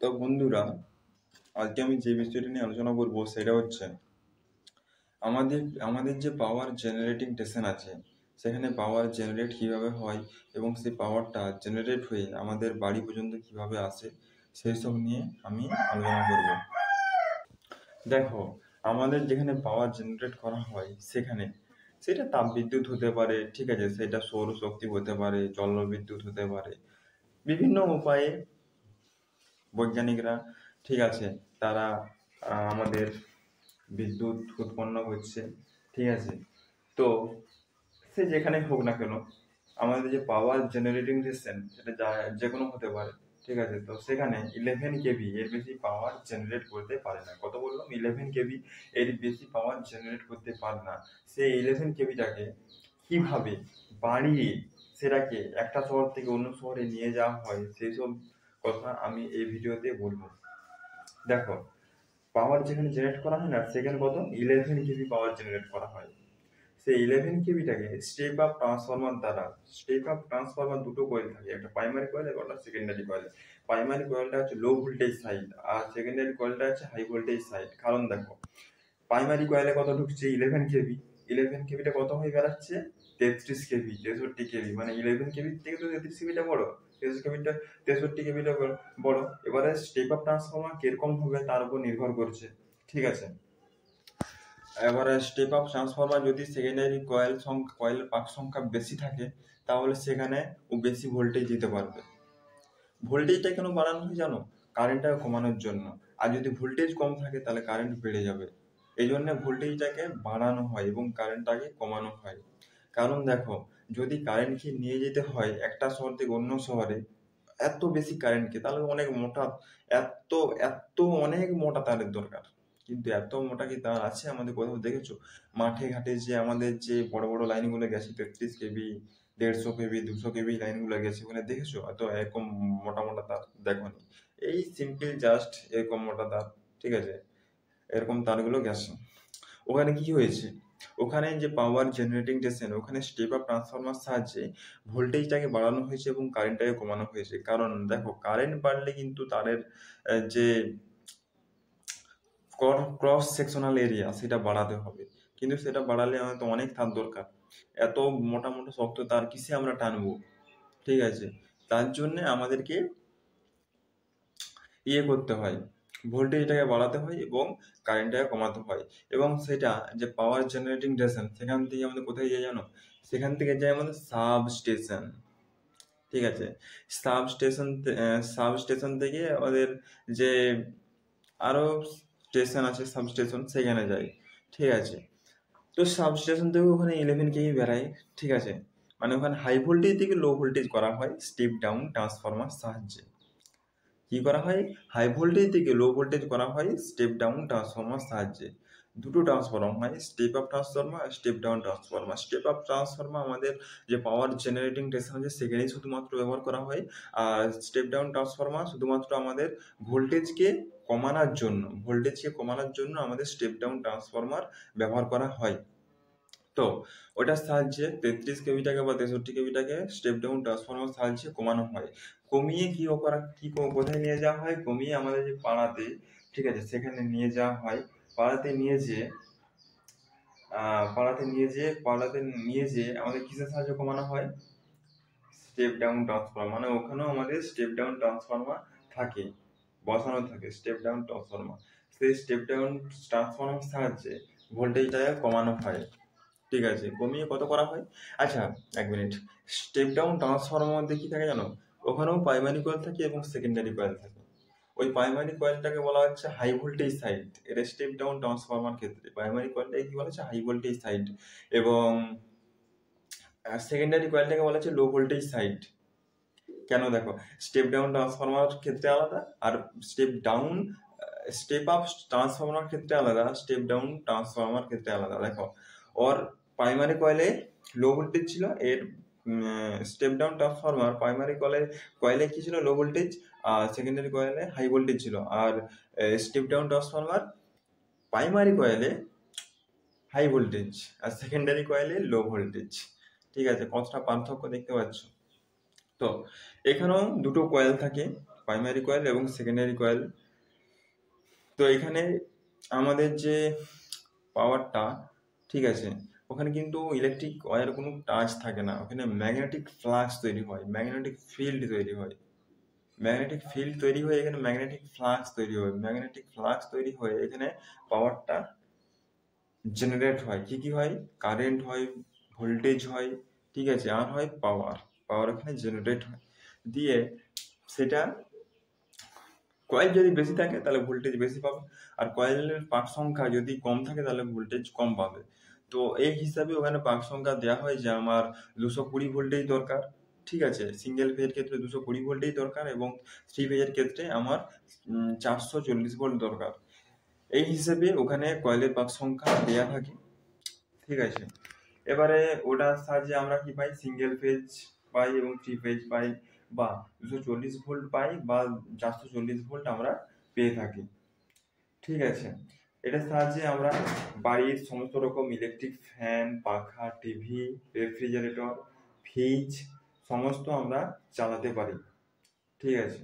তো বন্ধুরা, আজকে আমি যে বিষয়টি নিয়ে আলোচনা করব সেটা হচ্ছে আমাদের আমাদের যে পাওয়ার জেনারেটিং স্টেশন আছে, সেখানে পাওয়ার জেনারেট কিভাবে হয় এবং সেই পাওয়ারটা জেনারেট হয়ে আমাদের বাড়ি পর্যন্ত কিভাবে আসে, সেই সব নিয়ে আমি আলোচনা করব। দেখো, আমাদের যেখানে পাওয়ার জেনারেট করা হয় সেখানে সেটা তাপবিদ্যুৎ হতে পারে, ঠিক আছে, সেটা সৌরশক্তি হতে পারে, জলবিদ্যুৎ হতে পারে, বিভিন্ন উপায়ে বৈজ্ঞানিকরা, ঠিক আছে, তারা আমাদের বিদ্যুৎ উৎপন্ন হচ্ছে, ঠিক আছে। তো সে যেখানে হোক না কেন, আমাদের যে পাওয়ার জেনারেটিং সিস্টেম সেটা যে কোনো হতে পারে, ঠিক আছে। তো সেখানে 11 কেভি এর বেশি পাওয়ার জেনারেট করতে পারে না। কত বললাম? 11 কেভি এর বেশি পাওয়ার জেনারেট করতে পারে না। সেই 11 কেভিটাকে কিভাবে বাড়িয়ে সেটাকে একটা শহর থেকে অন্য শহরে নিয়ে যাওয়া হয়, সেই সব কথা আমি এই ভিডিওতে বলবো। দেখো, পাওয়ার যেখানে জেনারেট করা হয় না, সেখানে কত 11 কেভি পাওয়ার জেনারেট করা হয়। সেই 11 কেভিটাকে স্টেপ আপ ট্রান্সফরমার দ্বারা, স্টেপ আপ ট্রান্সফরমার দুটো কয়েল থাকে, একটা প্রাইমারি কয়েল এবং একটা সেকেন্ডারি কয়েল। প্রাইমারি কয়েলটা হচ্ছে লো ভোল্টেজ সাইড আর সেকেন্ডারি কয়েলটা হচ্ছে হাই ভোল্টেজ সাইড। কারণ দেখো, প্রাইমারি কয়েলে কত ঢুকছে? 11 কেভি। 11 কেভিটা কত হয়ে বেড়াচ্ছে? 33 কেভি, 63 কেভি। মানে 11 কেভি থেকে তো 33 কেভিটা বড়, 63 কেভিটা, 63 কেভিটা বড়। এবারে স্টেপ আপ ট্রান্সফরমার কিরকম হবে তার উপর নির্ভর করছে, ঠিক আছে। এবারে স্টেপ আপ ট্রান্সফরমার যদি সেকেন্ডারি কয়েলের পাক সংখ্যা বেশি থাকে, তাহলে সেখানে ও বেশি ভোল্টেজ দিতে পারবে। ভোল্টেজটা কেন বাড়ানো হয় জানো? কারেন্টটা কমানোর জন্য। আর যদি ভোল্টেজ কম থাকে তাহলে কারেন্ট বেড়ে যাবে। এই জন্য ভোল্টেজটাকে বাড়ানো হয় এবং কারেন্টটাকে কমানো হয়। কারণ দেখো, যদি কারেন্টকে নিয়ে যেতে হয় একটা শহর থেকে অন্য শহরে, এত বেশি কারেন্টকে, তাহলে অনেক মোটা, এত এত অনেক মোটা তারের দরকার। কিন্তু এত মোটা কি তার আছে আমাদের কোথাও দেখেছো? মাঠে ঘাটে যে আমাদের যে বড় বড় লাইনগুলো গেছে, 33 কেভি, 150 কেভি, 200 কেভি লাইনগুলো গেছে, ওখানে দেখেছো? এত এরকম মোটা মোটা তার দেখোনি। এই সিম্পল জাস্ট এরকম মোটা তার, ঠিক আছে, এরকম তারগুলো গেছে। ওখানে কি হয়েছে? ওখানে যে পাওয়ার জেনারেটিং স্টেশন, ওখানে স্টেপ আপ ট্রান্সফরমার সাহায্যে ভোল্টেজটাকে বাড়ানো হয়েছে এবং কারেন্টটাকে কমানো হয়েছে। কারণ দেখো, কারেন্ট বাড়লে কিন্তু তারের যে ক্রস সেকশনাল এরিয়া সেটা বাড়াতে হবে, কিন্তু সেটা বাড়ালে হয়তো অনেক তার দরকার। এত মোটা মোটা শক্ত তার কিসে আমরা টানবো, ঠিক আছে। তার জন্য আমাদেরকে করতে হয়, ভোল্টেজটাকে বাড়াতে হয় এবং কারেন্টটাকে কমাতে হয়। এবং সেটা যে পাওয়ার জেনারেটিং স্টেশন, সেখান থেকে আমাদের কোথায় যায় জানো? সেখান থেকে যায় আমাদের সাব স্টেশন, ঠিক আছে। সাব স্টেশন থেকে আমাদের যে আরো স্টেশন আছে, সাব স্টেশন, সেখানে যায়, ঠিক আছে। তো সাব স্টেশন থেকে ওখানে 11 কেভি বেড়ায়, ঠিক আছে। মানে ওখানে হাই ভোল্টেজ থেকে লো ভোল্টেজ করা হয় স্টেপ ডাউন ট্রান্সফরমার সাহায্যে। কি করা হয়? হাই ভোল্টেজ থেকে লো ভোল্টেজ করা হয় স্টেপ ডাউন ট্রান্সফরমার সাহায্যে। দুটো ট্রান্সফরমার হয়, স্টেপ আপ ট্রান্সফরমার আর step down transformer. Step up transformer আমাদের যে পাওয়ার জেনারেটিং স্টেশন আছে সেখানেই শুধুমাত্র ব্যবহার করা হয়। আর স্টেপ ডাউন ট্রান্সফরমার শুধুমাত্র আমাদের ভোল্টেজকে কমানোর জন্য আমাদের স্টেপ ডাউন ট্রান্সফরমার ব্যবহার করা হয়। তো ওটার সাহায্যে 33 কেভিটাকে বা 63 কেভিটাকে স্টেপ ডাউন ট্রান্সফরমার সাহায্যে কমানো হয়। কমিয়ে কোথায় নিয়ে যাওয়া হয়? কমিয়ে আমাদের যে পাড়াতে, ঠিক আছে, সেখানে নিয়ে যাওয়া হয়। পাড়াতে নিয়ে যেয়ে আমাদের কিসের সাহায্যে কমানো হয়? Step down transformer. মানে ওখানেও আমাদের স্টেপ ডাউন ট্রান্সফরমার থাকে, বসানো থাকে স্টেপ ডাউন ট্রান্সফরমার। সেই স্টেপ ডাউন ট্রান্সফরমার সাহায্যে ভোল্টেজটাকে কমানো হয়, ঠিক আছে। কমিয়ে কত করা হয়? আচ্ছা, এক মিনিট। স্টেপ ডাউন ট্রান্সফরমার মধ্যে কি থাকে জানো? ওখানেও প্রাইমারি কয়েল থাকে এবং সেকেন্ডারি কয়েল থাকে। ওই প্রাইমারি কয়েলটাকে বলা হচ্ছে হাই ভোল্টেজ সাইড। এর স্টেপ ডাউন ট্রান্সফরমার ক্ষেত্রে প্রাইমারি কয়েলটাকে কি বলা হচ্ছে? High voltage side. এবং সেকেন্ডারি কয়েলটাকে বলা হচ্ছে লো ভোল্টেজ সাইড। কেন? দেখো, স্টেপ ডাউন ট্রান্সফরমার ক্ষেত্রে আলাদা, আর স্টেপ আপ ট্রান্সফরমার ক্ষেত্রে আলাদা, স্টেপ ডাউন ট্রান্সফরমার ক্ষেত্রে আলাদা। দেখো, ওর প্রাইমারি কয়েলে লো ভোল্টেজ ছিল, এর স্টেপ ডাউন ট্রান্সফরমার প্রাইমারি কয়েলে কি ছিল? Low voltage. আর সেকেন্ডারি কয়েলে হাই ভোল্টেজ ছিল। আর স্টেপ ডাউন ট্রান্সফরমার প্রাইমারি কয়েলে হাই ভোল্টেজ আর সেকেন্ডারি কয়েলে লো ভোল্টেজ, ঠিক আছে। কতটা পার্থক্য দেখতে পাচ্ছ? তো এখানেও দুটো কয়েল থাকে, প্রাইমারি কয়েল এবং সেকেন্ডারি কয়েল। তো এখানে আমাদের যে পাওয়ারটা, ঠিক আছে, ওখানে কিন্তু ইলেকট্রিক ওয়্যার কোনো টাচ থাকে না, ওখানে ম্যাগনেটিক ফ্লাক্স তৈরি হয়, ম্যাগনেটিক ফিল্ড তৈরি হয়, ম্যাগনেটিক ফিল্ড তৈরি হয়ে এখানে ম্যাগনেটিক ফ্লাক্স তৈরি হয়, ম্যাগনেটিক ফ্লাক্স তৈরি হয়ে এখানে পাওয়ারটা জেনারেট হয়। কি কি হয়? কারেন্ট হয়, ভোল্টেজ হয়, ঠিক আছে, আর হয় পাওয়ার। পাওয়ার এখানে জেনারেট হয়, দিয়ে সেটা কয়েল যদি বেশি থাকে তাহলে ভোল্টেজ বেশি পাবে, আর কয়েলের পাক সংখ্যা যদি কম থাকে তাহলে ভোল্টেজ কম পাবে। তো এই হিসাবে ওখানে পাক সংখ্যা দেওয়া হয় যে আমার 220 ভোল্টেজ দরকার, ঠিক আছে, সিঙ্গেল ফেজের ক্ষেত্রে 220 ভোল্টেজ দরকার, এবং থ্রি ফেজের ক্ষেত্রে আমার 440 ভোল্ট দরকার। এই হিসেবে ওখানে কয়েলের পাক সংখ্যা দেওয়া থাকে, ঠিক আছে। এবারে ওটার সাহায্যে আমরা কি পাই? সিঙ্গেল ফেজ পাই এবং থ্রি ফেজ পাই, বা 240 ভোল্ট পাই বা 440 ভোল্ট আমরা পেয়ে থাকি, ঠিক আছে। এটার সাহায্যে আমরা বাড়ির সমস্ত রকম ইলেকট্রিক ফ্যান, পাখা, টিভি, রেফ্রিজারেটর, ফ্রিজ সমস্ত আমরা চালাতে পারি, ঠিক আছে।